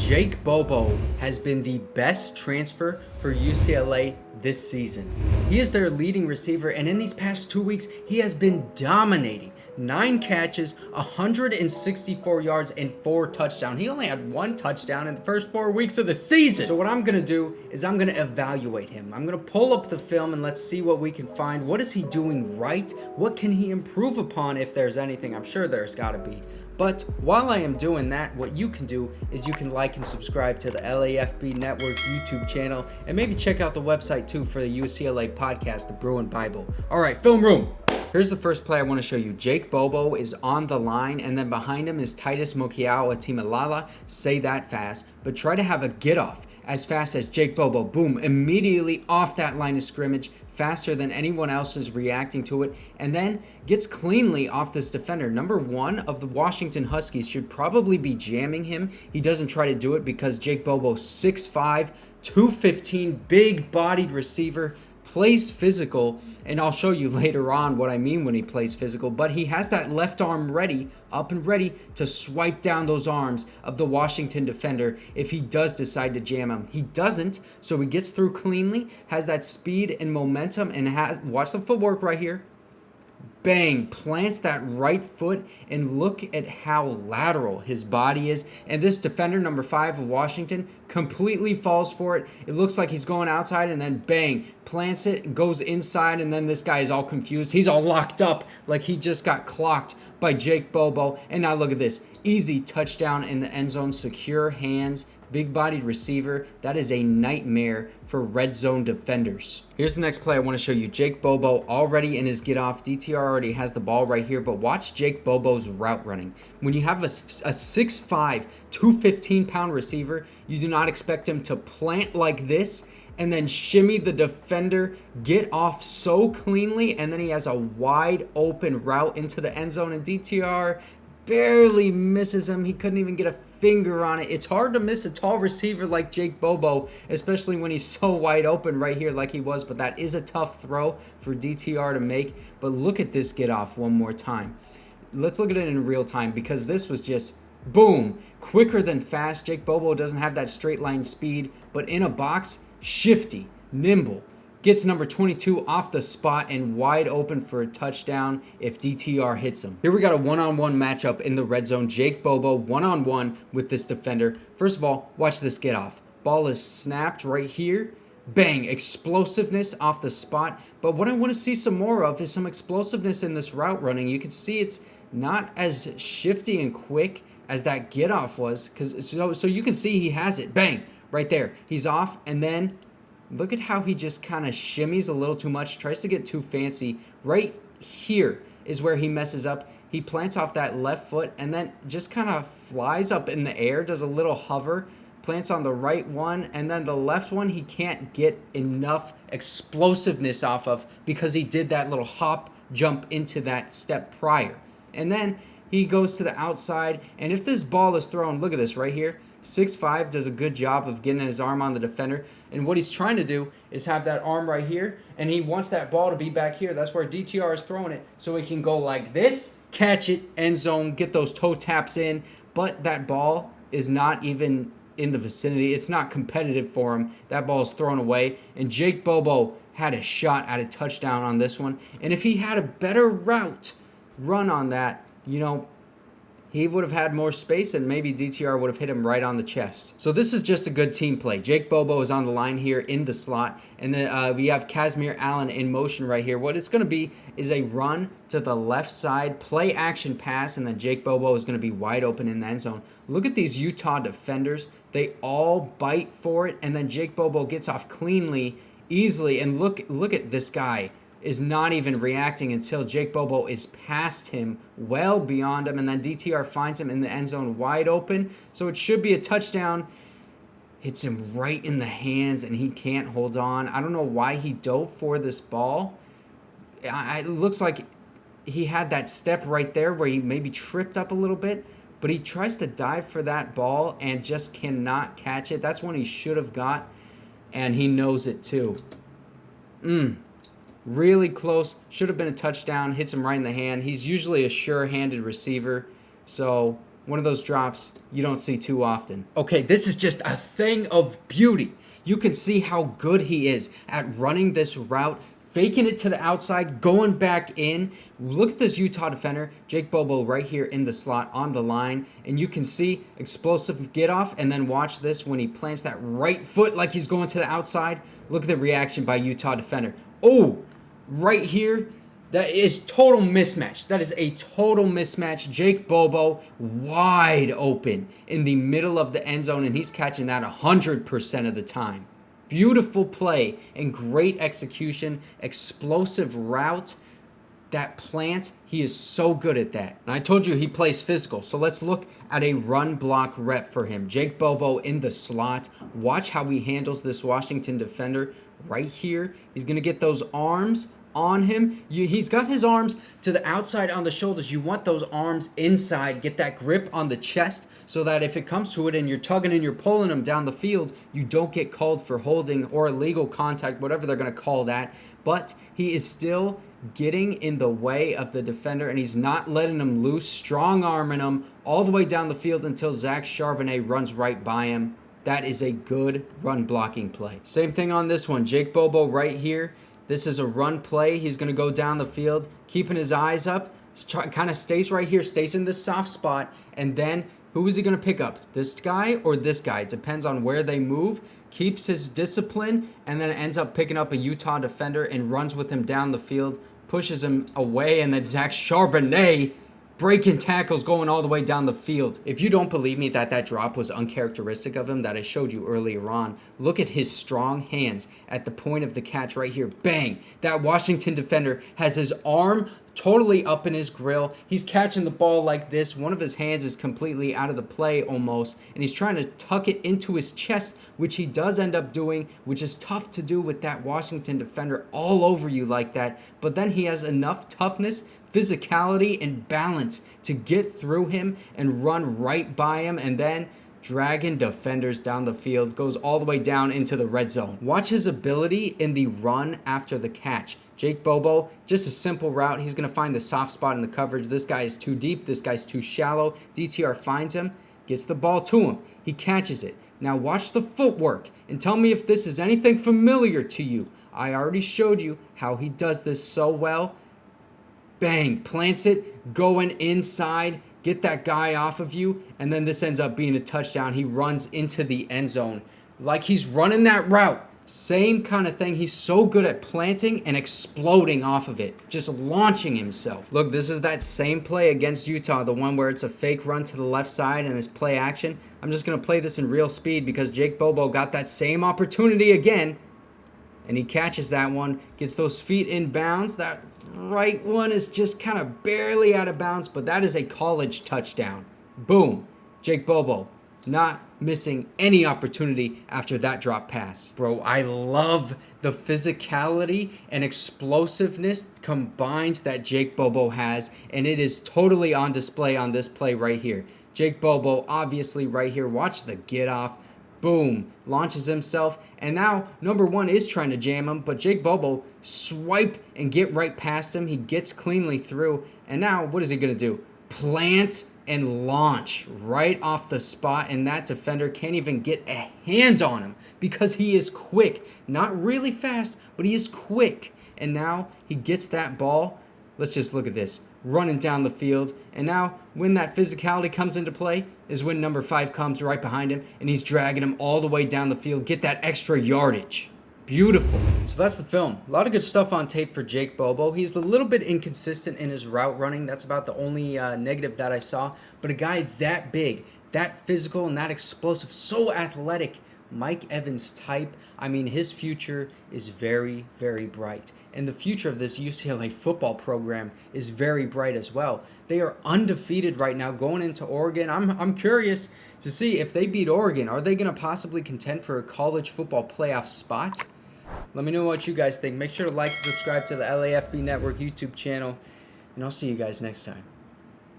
Jake Bobo has been the best transfer for UCLA this season. He is their leading receiver, and in these past 2 weeks, he has been dominating. 9 catches, 164 yards, and 4 touchdowns. He only had 1 touchdown in the first 4 weeks of the season. So what I'm going to do is I'm going to evaluate him. I'm going to pull up the film and let's see what we can find. What is he doing right? What can he improve upon if there's anything? I'm sure there's got to be. But while I am doing that, what you can do is you can like and subscribe to the LAFB Network YouTube channel and maybe check out the website too for the UCLA podcast, The Bruin Bible. All right, film room. Here's the first play I want to show you. Jake Bobo is on the line, and then behind him is Titus Mokiao Atimalala. Say that fast, but try to have a get off as fast as Jake Bobo. Boom, immediately off that line of scrimmage, faster than anyone else is reacting to it, and then gets cleanly off this defender. Number 1 of the Washington Huskies should probably be jamming him. He doesn't try to do it because Jake Bobo, 6'5", 215, big-bodied receiver, plays physical, and I'll show you later on what I mean when he plays physical, but he has that left arm ready, up and ready to swipe down those arms of the Washington defender if he does decide to jam him. He doesn't, so he gets through cleanly, has that speed and momentum, and watch the footwork right here. Bang, plants that right foot, and look at how lateral his body is. And this defender, number 5 of Washington, completely falls for it. It looks like he's going outside, and then bang, plants it, goes inside, and then this guy is all confused. He's all locked up like he just got clocked by Jake Bobo. And now look at this. Easy touchdown in the end zone, secure hands, big-bodied receiver. That is a nightmare for red zone defenders. Here's the next play I want to show you. Jake Bobo already in his get-off. DTR already has the ball right here, but watch Jake Bobo's route running. When you have a 6'5", 215-pound receiver, you do not expect him to plant like this and then shimmy the defender, get off so cleanly, and then he has a wide open route into the end zone, and DTR barely misses him. He couldn't even get a finger on it. It's hard to miss a tall receiver like Jake Bobo, especially when he's so wide open right here like he was, but that is a tough throw for DTR to make. But look at this get off one more time. Let's look at it in real time because this was just boom, quicker than fast. Jake Bobo doesn't have that straight line speed, but in a box, shifty, nimble. Gets number 22 off the spot and wide open for a touchdown if DTR hits him. Here we got a one-on-one matchup in the red zone. Jake Bobo one-on-one with this defender. First of all, watch this get off. Ball is snapped right here. Bang, explosiveness off the spot. But what I want to see some more of is some explosiveness in this route running. You can see it's not as shifty and quick as that get off was. So you can see he has it. Bang, right there. He's off, and then look at how he just kind of shimmies a little too much, tries to get too fancy. Right here is where he messes up. He plants off that left foot and then just kind of flies up in the air, does a little hover, plants on the right one, and then the left one he can't get enough explosiveness off of because he did that little hop jump into that step prior. And then he goes to the outside, and if this ball is thrown, look at this right here. 6'5", does a good job of getting his arm on the defender. And what he's trying to do is have that arm right here, and he wants that ball to be back here. That's where DTR is throwing it, so he can go like this, catch it, end zone, get those toe taps in. But that ball is not even in the vicinity. It's not competitive for him. That ball is thrown away, and Jake Bobo had a shot at a touchdown on this one. And if he had a better route run on that, he would have had more space, and maybe DTR would have hit him right on the chest. So this is just a good team play. Jake Bobo is on the line here in the slot, and then we have Kazmeir Allen in motion right here. What it's going to be is a run to the left side, play action pass, and then Jake Bobo is going to be wide open in the end zone. Look at these Utah defenders. They all bite for it, and then Jake Bobo gets off cleanly, easily, and look at this guy is not even reacting until Jake Bobo is past him, well beyond him, and then DTR finds him in the end zone wide open. So it should be a touchdown. Hits him right in the hands, and he can't hold on. I don't know why he dove for this ball. It looks like he had that step right there where he maybe tripped up a little bit, but he tries to dive for that ball and just cannot catch it. That's one he should have got, and he knows it too. Really close. Should have been a touchdown. Hits him right in the hand. He's usually a sure-handed receiver. So One of those drops you don't see too often. Okay, this is just a thing of beauty. You can see how good he is at running this route, faking it to the outside, going back in. Look at this Utah defender, Jake Bobo, right here in the slot on the line. And you can see explosive get off. And then watch this when he plants that right foot like he's going to the outside. Look at the reaction by Utah defender. Oh, right here. That is total mismatch. That is a total mismatch. Jake Bobo wide open in the middle of the end zone, and he's catching that 100% of the time. Beautiful play and great execution. Explosive route. That plant, he is so good at that. And I told you he plays physical, so let's look at a run block rep for him. Jake Bobo in the slot. Watch how he handles this Washington defender right here. He's going to get those arms on him. He's got his arms to the outside on the shoulders. You want those arms inside. Get that grip on the chest so that if it comes to it and you're tugging and you're pulling him down the field, you don't get called for holding or illegal contact, whatever they're going to call that. But he is still getting in the way of the defender, and he's not letting him loose, strong arming him all the way down the field until Zach Charbonnet runs right by him. That is a good run blocking play. Same thing on this one. Jake Bobo right here. This is a run play. He's going to go down the field, keeping his eyes up. Kind of stays right here, stays in this soft spot. And then who is he going to pick up? This guy or this guy? It depends on where they move. Keeps his discipline and then ends up picking up a Utah defender and runs with him down the field. Pushes him away, and then Zach Charbonnet breaking tackles going all the way down the field. If you don't believe me that drop was uncharacteristic of him that I showed you earlier on, look at his strong hands at the point of the catch right here. Bang! That Washington defender has his arm totally up in his grill. He's catching the ball like this. One of his hands is completely out of the play almost, and he's trying to tuck it into his chest, which he does end up doing, which is tough to do with that Washington defender all over you like that. But then he has enough toughness, physicality, and balance to get through him and run right by him, and then dragging defenders down the field, goes all the way down into the red zone. Watch his ability in the run after the catch. Jake Bobo, just a simple route. He's going to find the soft spot in the coverage. This guy is too deep. This guy's too shallow. DTR finds him, gets the ball to him. He catches it. Now watch the footwork and tell me if this is anything familiar to you. I already showed you how he does this so well. Bang, plants it, going inside, get that guy off of you, and then this ends up being a touchdown. He runs into the end zone like he's running that route. Same kind of thing. He's so good at planting and exploding off of it, just launching himself. Look, this is that same play against Utah, the one where it's a fake run to the left side and it's play action. I'm just going to play this in real speed because Jake Bobo got that same opportunity again, and he catches that one, gets those feet in bounds. That right one is just kind of barely out of bounds, but that is a college touchdown. Boom. Jake Bobo not missing any opportunity after that drop pass. Bro, I love the physicality and explosiveness combined that Jake Bobo has, and it is totally on display on this play right here. Jake Bobo, obviously right here. Watch the get off. Boom. Launches himself. And now, number one is trying to jam him, but Jake Bobo swipe and get right past him. He gets cleanly through. And now, what is he going to do? Plant and launch right off the spot, and that defender can't even get a hand on him because he is quick. Not really fast, but he is quick. And now he gets that ball. Let's just look at this. Running down the field. And now when that physicality comes into play is when number 5 comes right behind him, and he's dragging him all the way down the field. Get that extra yardage. Beautiful. So that's the film. A lot of good stuff on tape for Jake Bobo. He's a little bit inconsistent in his route running. That's about the only negative that I saw. But a guy that big, that physical, and that explosive, so athletic, Mike Evans type, I mean, his future is very, very bright. And the future of this UCLA football program is very bright as well. They are undefeated right now going into Oregon. I'm curious to see if they beat Oregon. Are they going to possibly contend for a college football playoff spot? Let me know what you guys think. Make sure to like and subscribe to the LAFB Network YouTube channel, and I'll see you guys next time.